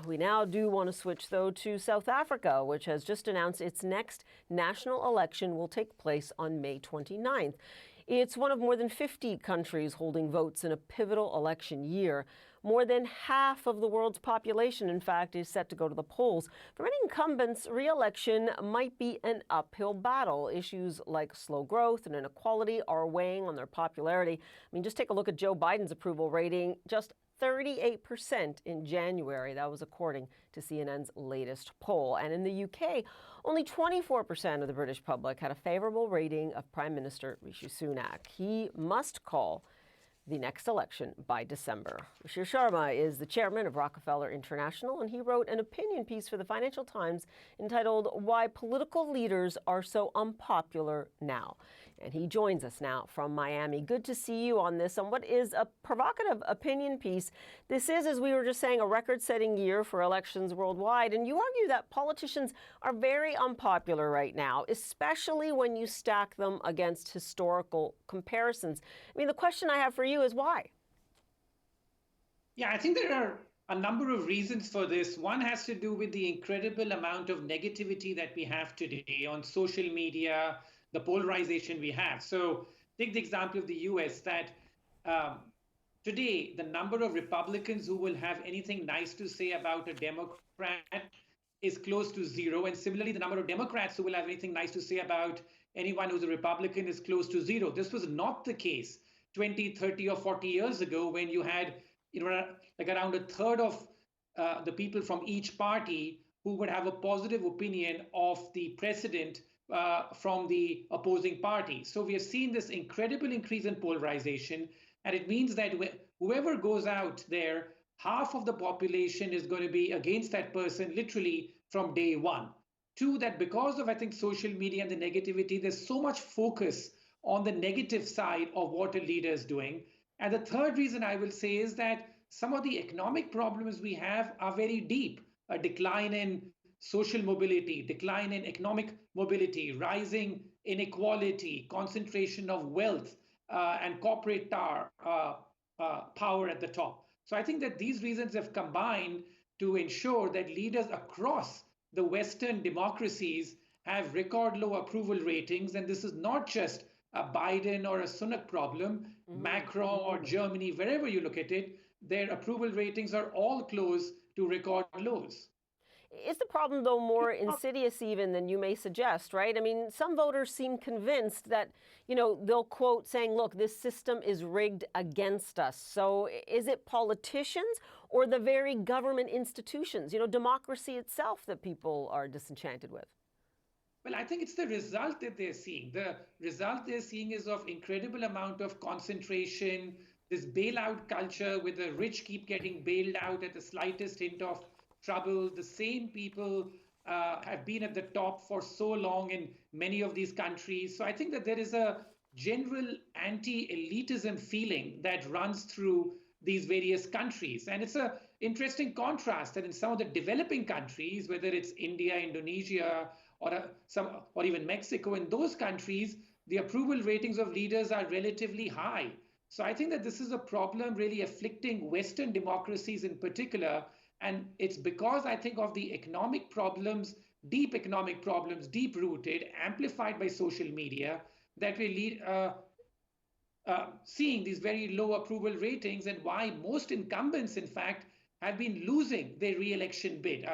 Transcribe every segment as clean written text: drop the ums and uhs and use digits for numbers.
We now do want to switch, though, to South Africa, which has just announced its next national election will take place on May 29th. It's one of more than 50 countries holding votes in a pivotal election year. More than half of the world's population, in fact, is set to go to the polls. For many incumbents, re-election might be an uphill battle. Issues like slow growth and inequality are weighing on their popularity. I mean, just take a look at Joe Biden's approval rating, just 38% in January. That was according to CNN's latest poll. And in the UK, only 24% of the British public had a favorable rating of Prime Minister Rishi Sunak. He must call the next election by December. Ruchir Sharma is the chairman of Rockefeller International, and he wrote an opinion piece for the Financial Times entitled "Why Political Leaders Are So Unpopular Now." And he joins us now from Miami. Good to see you on this, on what is a provocative opinion piece. This is, as we were just saying, a record-setting year for elections worldwide, and you argue that politicians are very unpopular right now, especially when you stack them against historical comparisons. I mean, the question I have for you is why? Yeah, I think there are a number of reasons for this. One has to do with the incredible amount of negativity that we have today on social media, the polarization we have. So take the example of the US, that today the number of Republicans who will have anything nice to say about a Democrat is close to zero. And similarly, the number of Democrats who will have anything nice to say about anyone who's a Republican is close to zero. This was not the case 20, 30, or 40 years ago, when you had, like around a third of the people from each party who would have a positive opinion of the president from the opposing party. So we have seen this incredible increase in polarization, and it means that whoever goes out there, half of the population is going to be against that person literally from day one. Two, that because of, I think, social media and the negativity, there's so much focus on the negative side of what a leader is doing. And the third reason I will say is that some of the economic problems we have are very deep. A decline in social mobility, decline in economic mobility, rising inequality, concentration of wealth, and corporate power at the top. So I think that these reasons have combined to ensure that leaders across the Western democracies have record low approval ratings. And this is not just a Biden or a Sunak problem. Macron or Germany, wherever you look at it, their approval ratings are all close to record lows. Is the problem, though, more insidious even than you may suggest, right? I mean, some voters seem convinced that, they'll quote saying, look, this system is rigged against us. So is it politicians or the very government institutions, democracy itself, that people are disenchanted with? Well, I think it's the result that they're seeing. The result they're seeing is of incredible amount of concentration, this bailout culture where the rich keep getting bailed out at the slightest hint of trouble. The same people have been at the top for so long in many of these countries. So I think that there is a general anti-elitism feeling that runs through these various countries. And it's an interesting contrast that in some of the developing countries, whether it's India, Indonesia, or even Mexico, in those countries, the approval ratings of leaders are relatively high. So I think that this is a problem really afflicting Western democracies in particular. And it's because, I think, of the economic problems, deep rooted, amplified by social media, that we seeing these very low approval ratings, and why most incumbents, in fact, have been losing their re-election bid.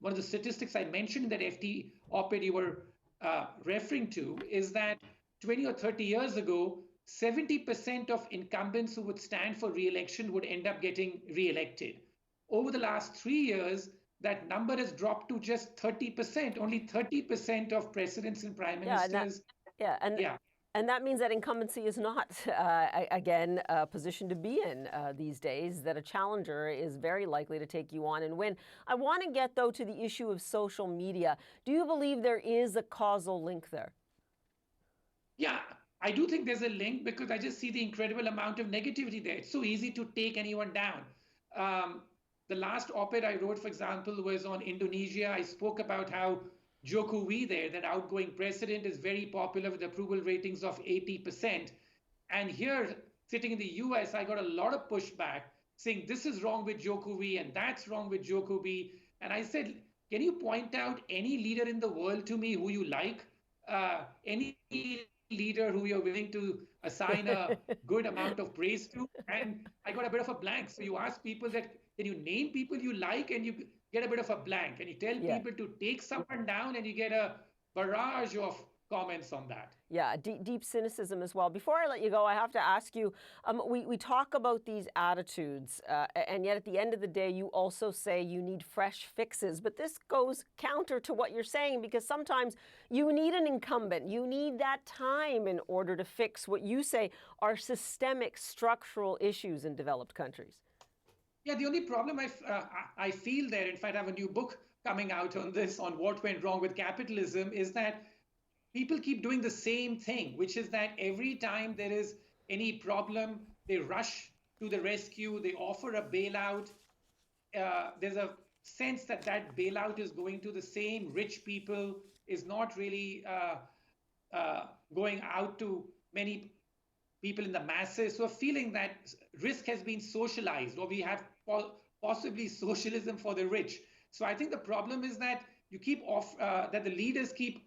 One of the statistics I mentioned in that FT op-ed you were referring to is that 20 or 30 years ago, 70% of incumbents who would stand for re-election would end up getting re-elected. Over the last 3 years, that number has dropped to just 30%. Only 30% of presidents and prime ministers. And that means that incumbency is not, again, a position to be in these days, that a challenger is very likely to take you on and win. I want to get, though, to the issue of social media. Do you believe there is a causal link there? Yeah, I do think there's a link, because I just see the incredible amount of negativity there. It's so easy to take anyone down. The last op-ed I wrote, for example, was on Indonesia. I spoke about how Jokowi there, that outgoing president, is very popular with approval ratings of 80%. And here, sitting in the US, I got a lot of pushback saying this is wrong with Jokowi and that's wrong with Jokowi. And I said, can you point out any leader in the world to me who you like? Any leader who you're willing to assign a good amount of praise to? And I got a bit of a blank. So you ask people that, can you name people you like? And you get a bit of a blank. And you tell Yeah. people to take someone down and you get a barrage of comments on that. Yeah, deep cynicism as well. Before I let you go, I have to ask you, we talk about these attitudes, and yet at the end of the day, you also say you need fresh fixes. But this goes counter to what you're saying, because sometimes you need an incumbent. You need that time in order to fix what you say are systemic structural issues in developed countries. Yeah, the only problem I feel there, in fact, I have a new book coming out on this, on what went wrong with capitalism, is that people keep doing the same thing, which is that every time there is any problem, they rush to the rescue, they offer a bailout. There's a sense that that bailout is going to the same rich people, is not really going out to many people in the masses. So a feeling that risk has been socialized, or we have possibly socialism for the rich. So I think the problem is that you keep off that the leaders keep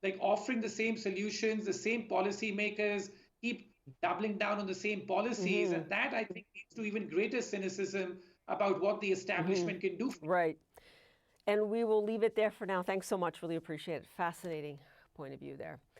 like offering the same solutions, the same policymakers keep doubling down on the same policies, and that I think leads to even greater cynicism about what the establishment can do. Right. And we will leave it there for now. Thanks so much. Really appreciate it. Fascinating point of view there.